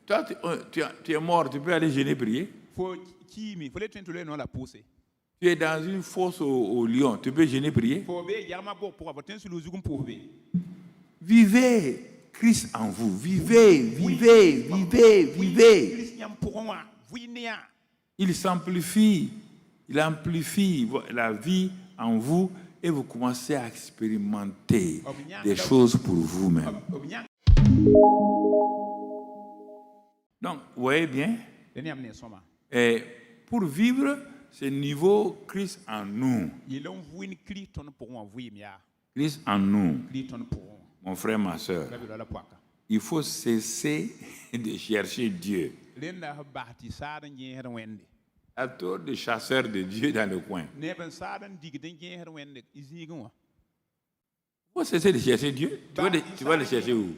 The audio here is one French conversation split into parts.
Toi, tu es mort, tu peux aller jeûner, prier. Tu es dans une fosse au lion, tu peux jeûner, prier. Vivez Christ en vous. Vivez, vivez, vivez, vivez. Il s'amplifie, il amplifie la vie en vous et vous commencez à expérimenter des choses pour vous-même. Donc, vous voyez bien, et pour vivre ce niveau Christ en nous, Christ en nous, mon frère, ma soeur, il faut cesser de chercher Dieu. À tour de chasseurs de Dieu dans le coin. Il faut cesser de chercher Dieu. Tu vas le chercher où?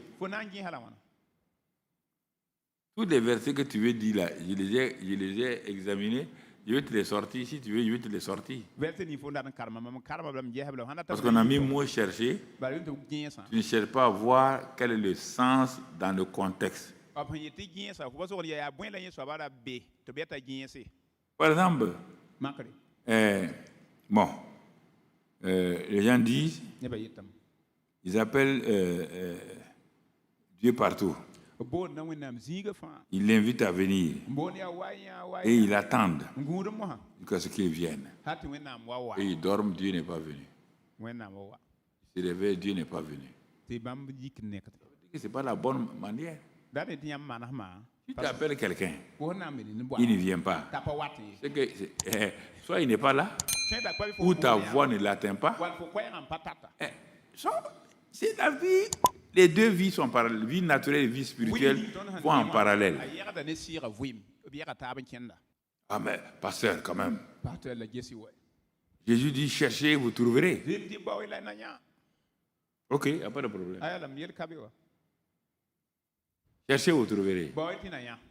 Tous les versets que tu veux dire là, je les ai examinés. Je vais te les sortir. Si tu veux, je vais te les sortir. Parce qu'on a mis mot chercher. Tu ne cherches pas à voir quel est le sens dans le contexte. Par exemple, les gens disent, ils appellent Dieu partout. Ils l'invitent à venir et ils attendent jusqu'à ce qu'il vienne. Et ils dorment, Dieu n'est pas venu. Ils se réveillent, Dieu n'est pas venu. Ce n'est pas la bonne manière. Si tu appelles quelqu'un, il ne vient pas. C'est que, soit il n'est pas là, ou ta voix ne l'atteint pas. C'est la vie. Les deux vies sont parallèles. Vie naturelle et vie spirituelle vont en parallèle. Ah mais, pasteur, quand même. Jésus dit, cherchez, vous trouverez. Ok, il n'y a pas de problème. Cherchez, vous trouverez.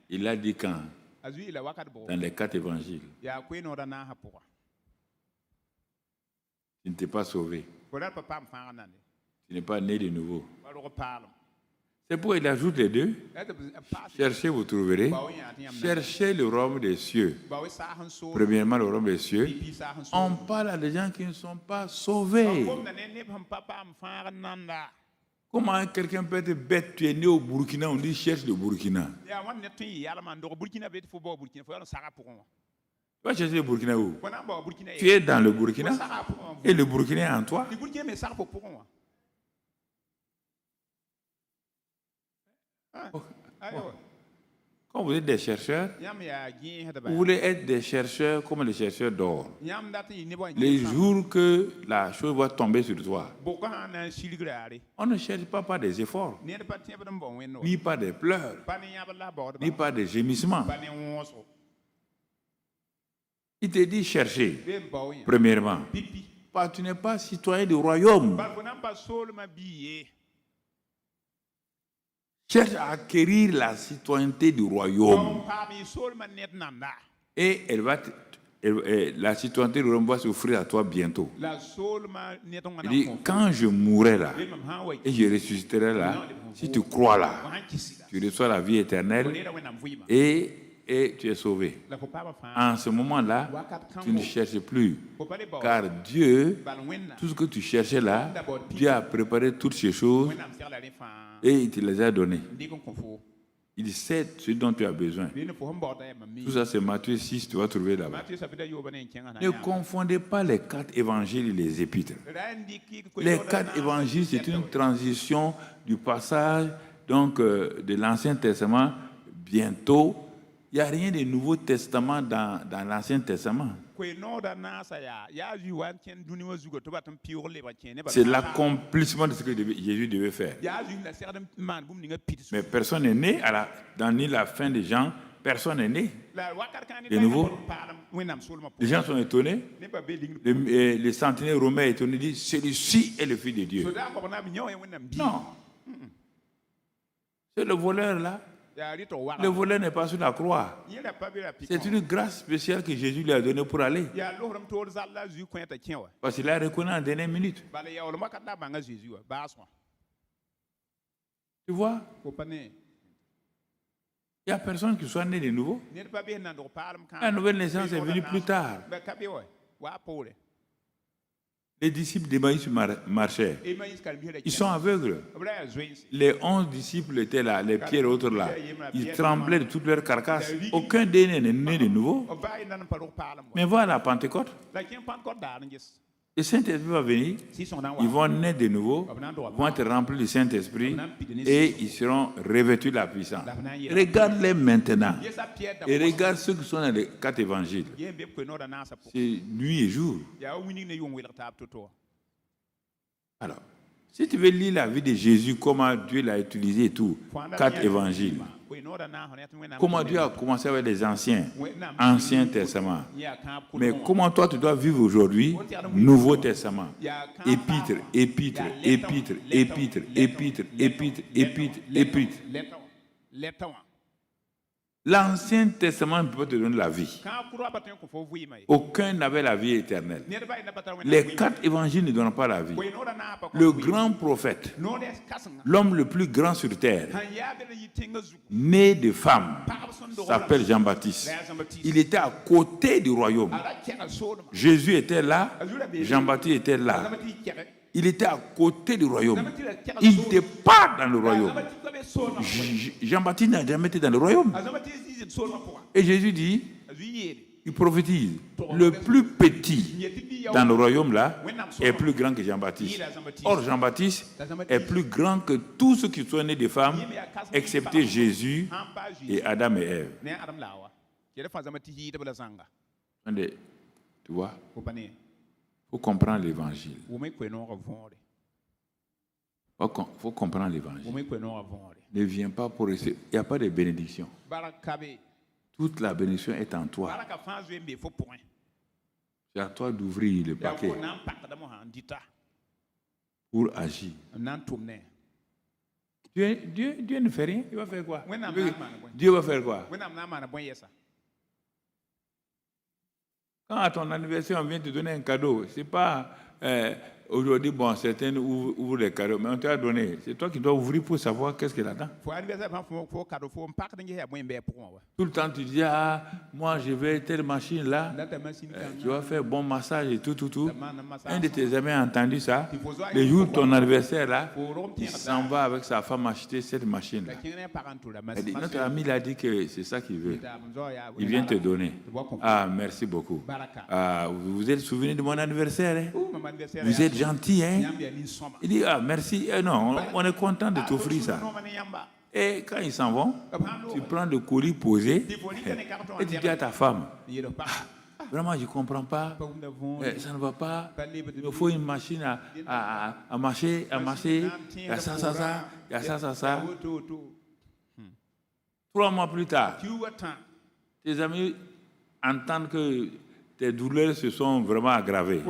Il l'a dit quand? Dans les 4 évangiles. Tu ne t'es pas sauvé. Tu n'es pas né de nouveau. C'est pourquoi il ajoute les deux. Cherchez, vous trouverez. Cherchez le royaume des cieux. Premièrement, le royaume des cieux. On parle à des gens qui ne sont pas sauvés. Comment quelqu'un peut être bête? Tu es né au Burkina, on dit cherche le Burkina. Tu vas chercher le Burkina où? Tu es dans le Burkina et le Burkina est en toi. Quand vous êtes des chercheurs, vous voulez être des chercheurs comme les chercheurs d'or. Les jours que la chose va tomber sur toi, on ne cherche pas par des efforts, ni par des pleurs, ni par des gémissements. Il te dit chercher, premièrement, parce que tu n'es pas citoyen du royaume. Cherche à acquérir la citoyenneté du royaume. Et la citoyenneté du royaume va s'offrir à toi bientôt. Il dit, quand je mourrai là, et je ressusciterai là, si tu crois là, tu reçois la vie éternelle et tu es sauvé. En ce moment-là, tu ne cherches plus. Car Dieu, tout ce que tu cherchais là, Dieu a préparé toutes ces choses et il te les a données. Il sait ce dont tu as besoin. Tout ça, c'est Matthieu 6, tu vas trouver là-bas. Ne confondez pas les 4 évangiles et les épîtres. Les 4 évangiles, c'est une transition du passage donc, de l'Ancien Testament bientôt. Il n'y a rien de Nouveau Testament dans l'Ancien Testament. C'est l'accomplissement de ce que Jésus devait faire. Mais personne n'est né, ni la fin des gens, personne n'est né. De nouveau, les gens sont étonnés. Les centenaires romains étonnés disent, celui-ci est le Fils de Dieu. Non. C'est le voleur là. Le voleur n'est pas sur la croix. C'est une grâce spéciale que Jésus lui a donnée pour aller. Parce qu'il a reconnu en dernière minute. Tu vois? Il n'y a personne qui soit né de nouveau. La nouvelle naissance est venue plus tard. Les disciples d'Emmaüs marchaient. Ils sont aveugles. Les 11 disciples étaient là, les pieds et autres là. Ils tremblaient de toute leur carcasse. Aucun d'eux n'est né de nouveau. Mais voilà la Pentecôte. Le Saint-Esprit va venir, ils vont naître de nouveau, vont être remplis du Saint-Esprit et ils seront revêtus de la puissance. Regarde-les maintenant et regarde ceux qui sont dans les 4 évangiles. C'est nuit et jour. Alors, si tu veux lire la vie de Jésus, comment Dieu l'a utilisé et tout, 4 évangiles. Comment Dieu a commencé avec les Anciens Testaments. Mais comment toi tu dois vivre aujourd'hui, Nouveau Testament. Épître, épître, épître, épître, épître, épître, épître, épître. L'Ancien Testament ne peut pas te donner la vie. Aucun n'avait la vie éternelle. Les 4 évangiles ne donnent pas la vie. Le grand prophète, l'homme le plus grand sur terre, né de femme, s'appelle Jean-Baptiste. Il était à côté du royaume. Jésus était là, Jean-Baptiste était là. Il était à côté du royaume. Il n'était pas dans le royaume. Jean-Baptiste n'a jamais été dans le royaume. Et Jésus dit, il prophétise, le plus petit dans le royaume là est plus grand que Jean-Baptiste. Or, Jean-Baptiste est plus grand que tous ceux qui sont nés de femmes, excepté Jésus et Adam et Ève. Tu vois? Il faut comprendre l'évangile. Il faut comprendre l'évangile. Ne viens pas pour essayer. Il n'y a pas de bénédiction. Toute la bénédiction est en toi. C'est à toi d'ouvrir le paquet pour agir. Dieu ne fait rien. Il va faire quoi? Dieu va faire quoi? Quand à ton anniversaire, on vient te donner un cadeau, ce n'est pas aujourd'hui, bon, certains ouvrent les cadeaux, mais on t'a donné. C'est toi qui dois ouvrir pour savoir qu'est-ce qu'il y a dedans. Tout le temps, tu dis, ah, moi, je vais telle machine là, tu vas faire bon massage et tout. Un de tes amis a entendu ça. Le jour de ton anniversaire là, il s'en va avec sa femme acheter cette machine là. Notre ami l'a dit que c'est ça qu'il veut. Il vient te donner. Ah, merci beaucoup. Ah, vous vous êtes souvenu de mon anniversaire, hein? Vous êtes gentil, hein? Il dit, ah, merci. Non, on est content de t'offrir ça. Et quand ils s'en vont, tu prends le colis posé et tu dis à ta femme, ah, vraiment, je ne comprends pas. Ça ne va pas. Il faut une machine à mâcher. Il y a ça. Il y a ça. 3 mois plus tard, tes amis entendent que tes douleurs se sont vraiment aggravées.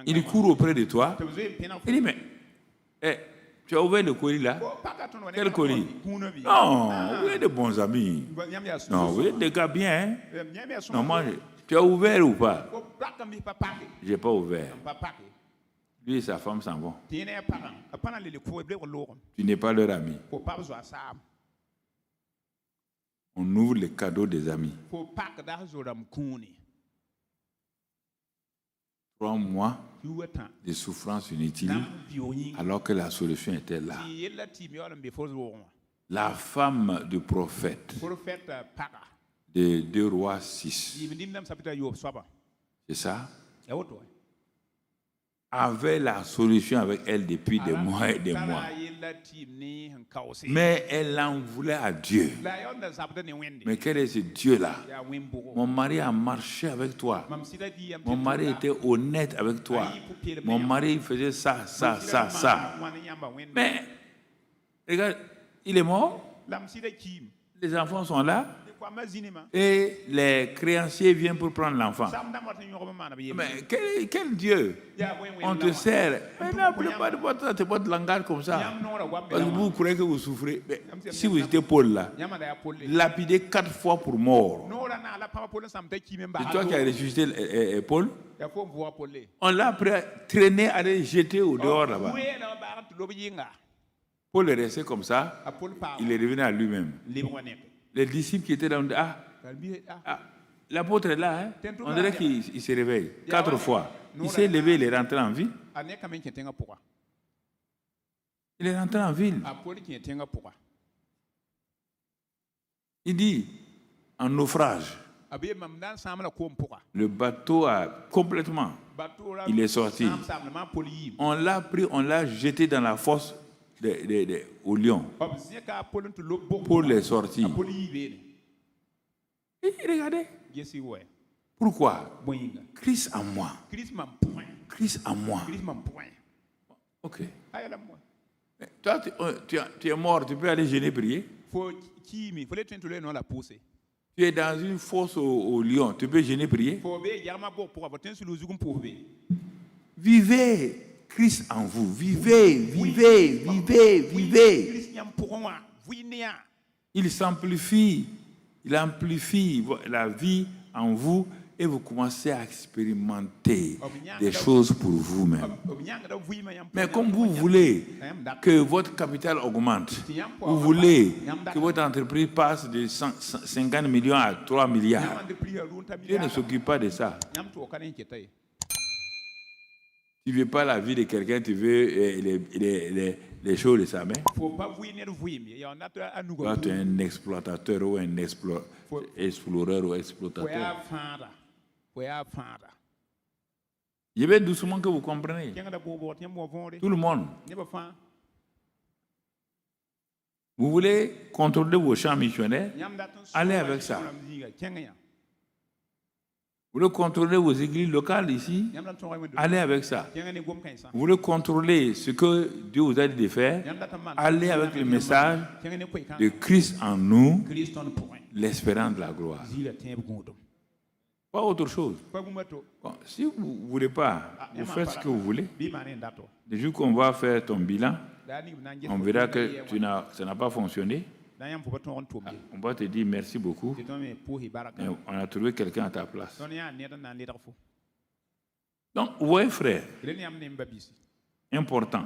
Il court auprès de toi. Il dit, mais tu as ouvert le colis là? Quel colis? Non, vous êtes de bons amis. Non, vous êtes des gars bien. Hein? Non, moi, tu as ouvert ou pas? Je n'ai pas ouvert. Lui et sa femme s'en vont. Tu n'es pas leur ami. On ouvre les cadeaux des amis. 3 mois de souffrance inutile, alors que la solution était là. La femme du prophète de 2 Rois 6, c'est ça, avait la solution avec elle depuis des mois et des mois. Mais elle en voulait à Dieu. Mais quel est ce Dieu-là? Mon mari a marché avec toi. Mon mari était honnête avec toi. Mon mari faisait ça. Mais, regarde, il est mort. Les enfants sont là. Et les créanciers viennent pour prendre l'enfant. Mais quel Dieu? On te sert. Mais n'appelez pas de votre langage comme ça. Parce que vous croyez que vous souffrez. Mais si vous étiez Paul là, lapidé 4 fois pour mort. C'est toi qui as ressuscité Paul? On l'a traîné à les jeter au dehors là-bas. Paul est resté comme ça, il est revenu à lui-même. Les disciples qui étaient dans le... L'apôtre est là, hein? On dirait qu'il se réveille 4 fois. Il s'est levé, il est rentré en ville. Il est rentré en ville. Il dit, en naufrage, le bateau a complètement, il est sorti. On l'a pris, on l'a jeté dans la fosse au lion. Paul est sorti. Et regardez. Pourquoi? Christ en moi. Christ en moi. Ok. Toi, tu es mort, tu peux aller jeûner, prier. Tu es dans une fosse au lion, tu peux jeûner, prier. Vivez Christ en vous. Vivez, vivez, vivez, vivez. Il s'amplifie. Il amplifie la vie en vous et vous commencez à expérimenter des choses pour vous-même. Mais comme vous voulez que votre capital augmente, vous voulez que votre entreprise passe de 50 millions à 3 milliards, Dieu ne s'occupe pas de ça. Tu ne veux pas la vie de quelqu'un, tu veux les choses de sa main. Toi, tu es un exploitateur ou un exploreur ou exploitateur. Je vais doucement que vous compreniez. Tout le monde. Vous voulez contrôler vos champs missionnaires? Allez avec ça. Vous voulez contrôler vos églises locales ici? Allez avec ça. Vous voulez contrôler ce que Dieu vous a dit de faire? Allez avec le message de Christ en nous, l'espérance de la gloire. Pas autre chose. Bon, si vous ne voulez pas, vous faites ce que vous voulez. Le jour qu'on va faire ton bilan, on verra que ça n'a pas fonctionné. On va te dire merci beaucoup. Et on a trouvé quelqu'un à ta place. Donc, ouais, frère, important.